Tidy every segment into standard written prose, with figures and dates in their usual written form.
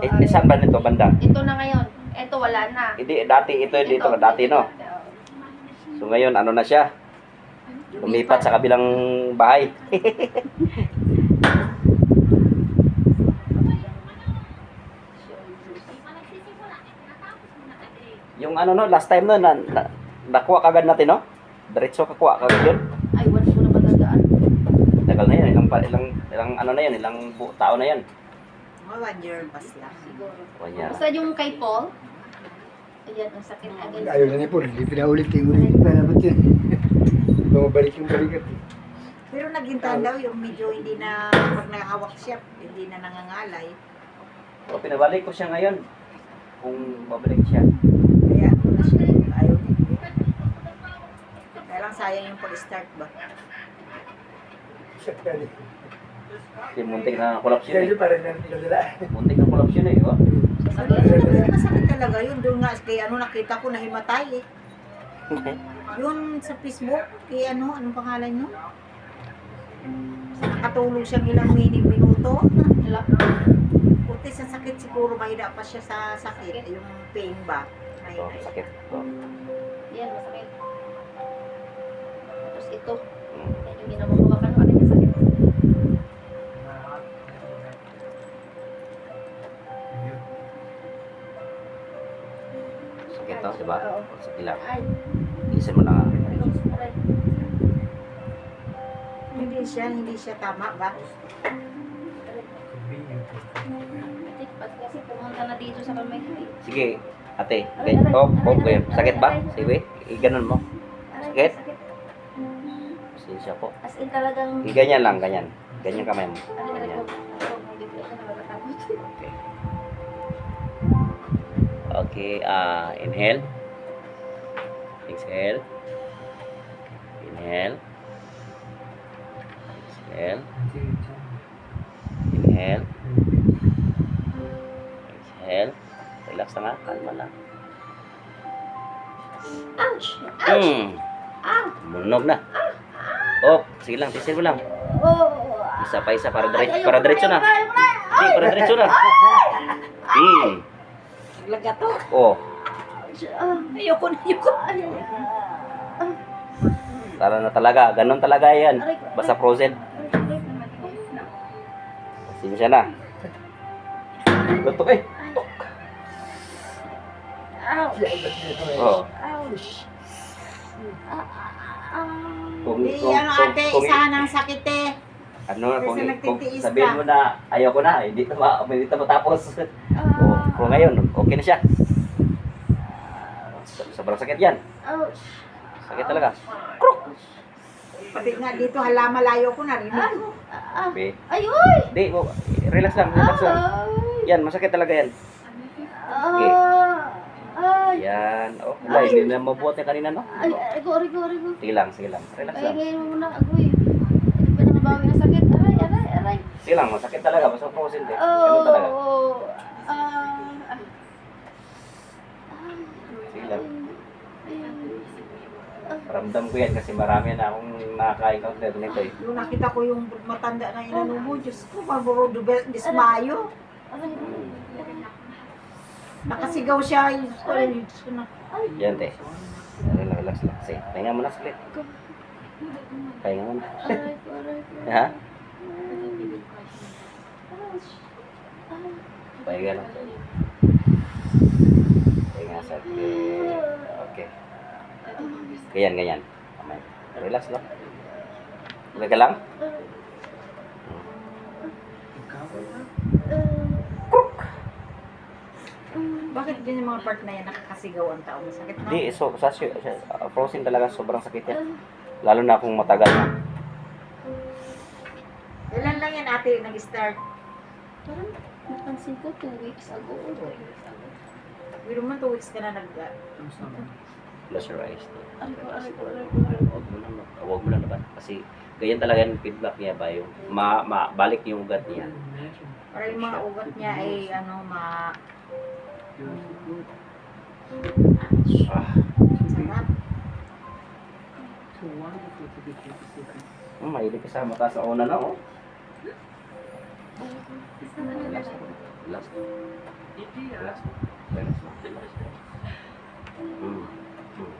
Saan ba nito banda? Ito na ngayon. Ito wala na. Hindi, dati ito, dito, dati no. So ngayon, ano na siya? Lumipat sa kabilang bahay. Yung ano no, last time no, nakuha kagad natin no? Diretso kakuha kagad yun. Ay, wala ko na matandaan. Tagal na yan, ilang ano na yan, ilang tao na yan. Mga 1 year pas lang. Siguro. Kanya. Basta yung kay Paul. Ayan, ang sakit agad. Ayaw na niya po, hindi pinaulit yung ulit na dapat yan. Bumabalik yung balikat. Pero nagintaan daw yung medyo hindi na, pag nakahawak siya, hindi na nangangalay. So, pinabalik ko siya ngayon. Kung babalik siya. Kaya ano na siya, ayaw niya. Kaya lang sayang yung pag-start ba? Kasi muntik na collapse yun Kaya eh. pa rin ang pinadala. Muntik na collapse yun eh. Oh. Masakit talaga yun. Doon nga, kay ano nakita ko nahimatay eh. Yun sa Facebook, kay ano, anong pangalan nyo? Nakatulog siyang ilang minuto. Wala. Puti sa sakit siguro, mahina pa siya sa sakit. Yung pain ba? So, Mahina siya. sakit. So, Yan, masakit. Tapos ito. mm. Yan yung ginamamawakan ko. Ano yung sakit? Sakit to, diba? Oo. Sakit lang. Ay. Isin mo na nga. Aray. Hindi siya tama ba? Ba't kasi pumunta na dito sa kamay ko eh. Sige, ate. Okay. Oh, okay. Sakit ba? Sige, iganon mo. Aray, Sakit? sakit. Pasensya po. As in talagang... Ganyan lang, ganyan. Ganyan kamay mo. Aray, Ganyan. ko. Bigla ka nakakatakot. Okay. Okay, inhale. Exhale. Inhale. Exhale. Inhale. Exhale. Relax na nga, kalma lang. Ouch! Ouch! Ah! Munog na. Oh, sige lang, tisil mo lang. Oh! Isa pa isa para Ay, ayoko para diretso na. ayoko na. Hindi, para diretso na. Naglaga to. Oh, Ayoko na, ayoko. tara na talaga. Ganon talaga yan. Basta frozen. Pasensya na. Lutok eh. Ouch! Oh. Ouch! Kung, Hindi, ano ate, isahan ang sakit eh. ano, kung, Kasi kung nagtitiis sabihin ka. mo na ayaw ko na, hindi na matapos. Oh, kung ngayon, okay na siya. Sobrang sakit yan. Ouch! Sakit talaga. Pati nga dito, hala, malayo ko na rin. Be. Ay, uy! Hindi, relax lang, relax lang. Yan, masakit talaga yan. Ay! Yan. Oh, wala, hindi na mabuhat yung kanina, no? Ay, rigo. Sige lang, sige lang. Relax Ay, lang. ngayon mo muna, agoy. Hindi pa nakabawi ang sakit. Aray. Sige lang, masakit talaga. Basta frozen din. Oh, Ganun talaga. Sige lang. Ramdam ko yan kasi marami na akong nakaka-encounter nito eh. Yung nakita ko yung matanda na inano mo, Diyos ko, paburo dismayo. Nakasigaw siya. Diyos ko na. Yan, te. Relax lang. Sige, pahinga mo na saglit. Pahinga mo na. Ha? Pahinga lang. Pahinga saglit. Okay. Ganyan. Kamay. Relax lang. Okay ka lang? Bakit din yung mga part na yan nakakasigaw ang tao? Masakit na. Hindi, frozen talaga. Sobrang sakit yan. Lalo na kung matagal na. Ilan lang yan ate nag-start? Parang napansin ko 2 weeks ago. Pero man 2 weeks ka na Close your eyes. Aray ko. Huwag mo na naman. Kasi ganyan talaga yung feedback niya ba yung balik yung ugat niya. Para yung mga ugat niya ay ano, Ah, sarap. mahilig ka sa mata sa una na, oh. Relax. Relax. Relax. Hmm. Hmm.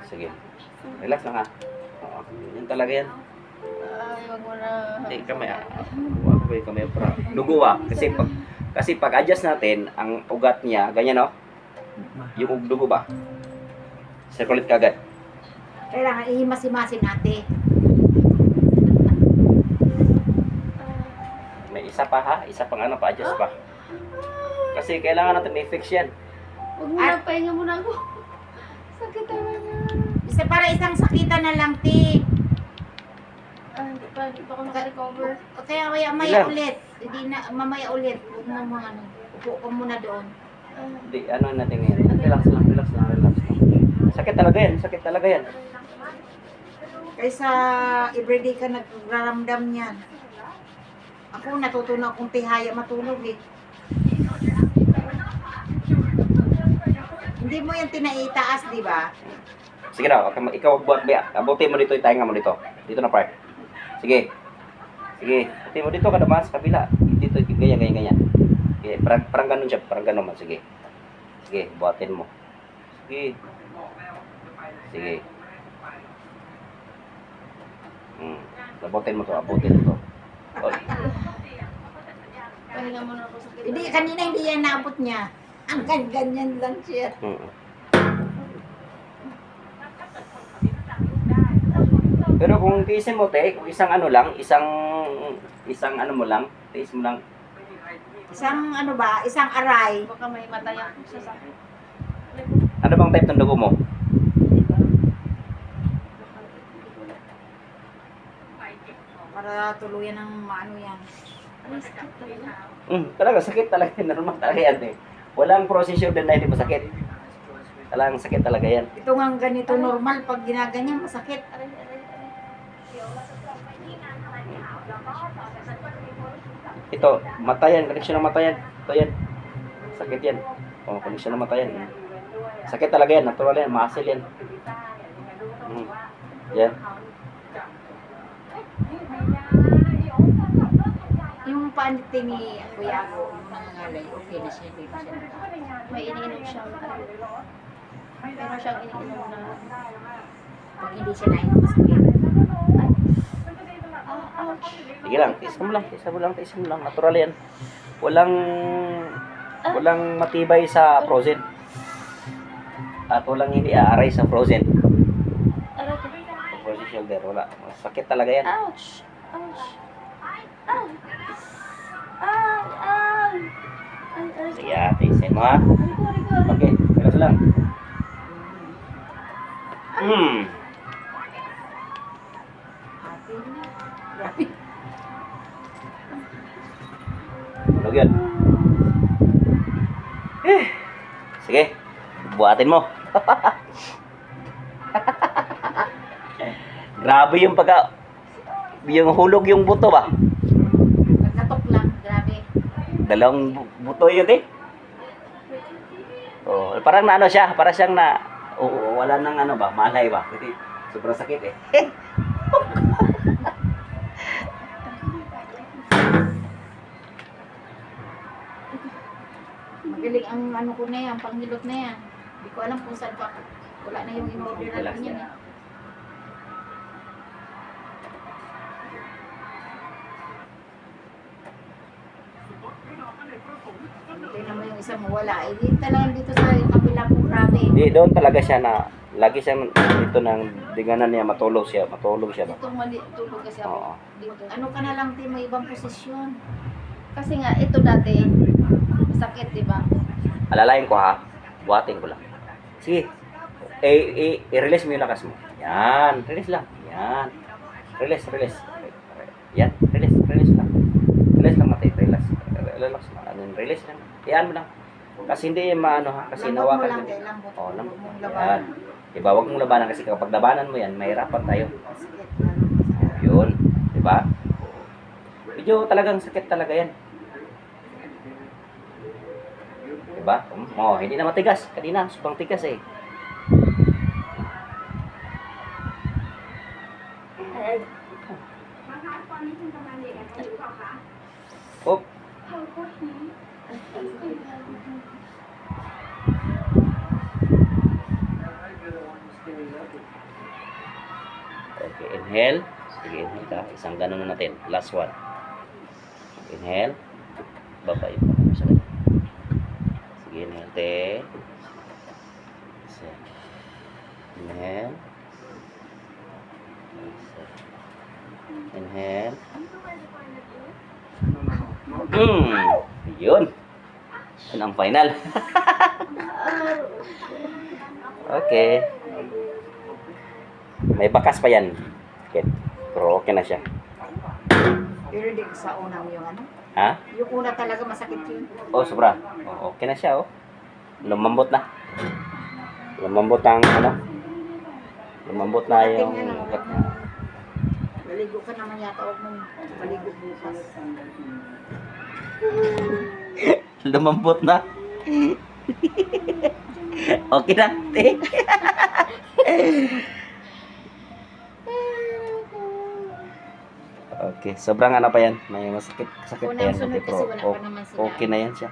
Sige. Relax lang ha. Oo. Yan talaga yan. Ay, wag mo na. Hindi, kamay ah. Huwag ko yung kamay para. Dugo ah. Kasi pag adjust natin, ang ugat niya, ganyan no? Yung dugo ba? Circulate kagad. Kailangan ihimas-himasin ate. May isa pa ha? Isa pang ano pa, adjust pa. Kasi kailangan natin i-fix yan. Wag mo na, pahinga muna ako. Sakit talaga. Isa para isang sakitan na lang, ti. Hindi pa ako naka-recover. Kaya maya Ilan? ulit. Hindi na, mamaya ulit. Huwag mo mga ano. Upo ka muna doon. Hindi, ano natin ngayon. Relax lang, relax lang, relax lang. Sakit talaga yan, sakit talaga yan. Kaysa everyday ka nagraramdam niyan. Ako natutunan akong tihaya matulog eh. Hindi mo yan tinaitaas, di ba? Sige na, ikaw buat, abutin mo dito, itahinga mo dito. Dito na, par. Sige. Sige, abutin mo dito ka naman sa kabila. Dito, ganyan, ganyan, ganyan. Sige, parang ganun siya, parang ganun man. Sige. Sige, buhatin mo. Sige. Sige. Abutin mo to, abutin mo to. Oh, Pahinga muna ako. Sakit. Hindi, kanina hindi yan naabot niya. Ang ganyan lang siya. Pero kung tiisin mo, te, kung isang ano lang, isang ano mo lang, tiis mo lang. Isang ano ba, isang aray. Baka may matayak sa sakit. Ano bang type ng dugo mo? Para tuluyan ng maano yan. Ay, sakit talaga. Talaga, sakit talaga yan. Normal talaga yan, eh. Walang procedure din na hindi masakit. Talagang sakit talaga yan. Ito nga ganito normal, pag ginaganyan masakit. Aray, aray, aray. Ito, mata yan. Koneksyon ng mata yan. Ito yan. Sakit yan. O, koneksyon ng mata yan. Sakit talaga yan. Natural yan. Muscle yan. Yan. Yung paniti ni Kuya Ago, yung nangangalay, okay na siya, hindi na siya May iniinom siyang ano. Meron siyang iniinom na. pag hindi siya nainom masakit. Ouch. Sige lang. Tiisan mo lang. Tiisan mo lang. Tiisan mo lang. Natural yan. Walang matibay sa frozen. At walang hindi aaray sa frozen. Aray ko. Frozen shoulder. Wala. Sakit talaga yan. Ouch. Ouch. Ow. Ow. Ow. Ay, aray ko. Sige, tiisin mo ha. Aray ko, aray ko, aray ko. Okay. Relax lang. Ate, grabe. Tulog yun. Sige. Buhatin mo. Grabe yung yung hulog yung buto ba? Nagkatok lang, grabe. Dalawang buto yun eh. Oh, parang na ano siya, parang siyang wala nang ano ba, malay ba? Kasi sobrang sakit eh. Magaling ang ano ko na yan, panghilot na yan. Hindi ko alam kung saan pa. Wala na yung in-order Relax natin yan na. eh. Tingnan mo yung isang wala. Eh, di talagang dito sa kabila po grabe. Di doon talaga siya na lagi siya dito ng dinganan niya matulog siya ba? Itong mali, tulog kasi ako. Oo. Dito. Ano ka na lang, Tim, may ibang posisyon. Kasi nga, ito dati, sakit, di ba? Alalayan ko ha. Buhatin ko lang. Sige. I-release mo yung lakas mo. Yan. Release lang. Yan. Release. Yan. Release lang. Release lang natin. Relax lang. Release lang. Yan mo lang. Kasi hindi maano ha. Kasi Lambot mo nawakan lang, mo. kaya lambot. Oo, Huwag lambot. mong Yan. labanan. Diba? Huwag mong labanan kasi kapag labanan mo yan, mahirapan tayo. Sakit. Yun. Diba? Medyo talagang sakit talaga yan. Diba? Hindi na matigas. Kanina, sobrang tigas eh. Aray. Oh, Okay, inhale. Sige, inhale ka. Isang ganun na natin. Last one. Inhale. Babay pa mo sa kanya. Sige, inhale, te. Isa. Inhale. Isa. Inhale. Yun. Yun ang final. Okay. May bakas pa yan. Okay. Pero okay na siya. Pero di sa una mo yung ano. Ha? Yung una talaga masakit yun. Oh, sobra. Oh, okay na siya, oh. Lumambot na. Lumambot ang ano? Lumambot na yung... Ating ano, maligo ka naman yata. Huwag mong maligo bukas. Lumambot na. Okay na, te. Okay, sobrang ano pa yan. May masakit pa Unang yan. sunod Okay, kasi pero wala pa naman sila. okay na yan siya.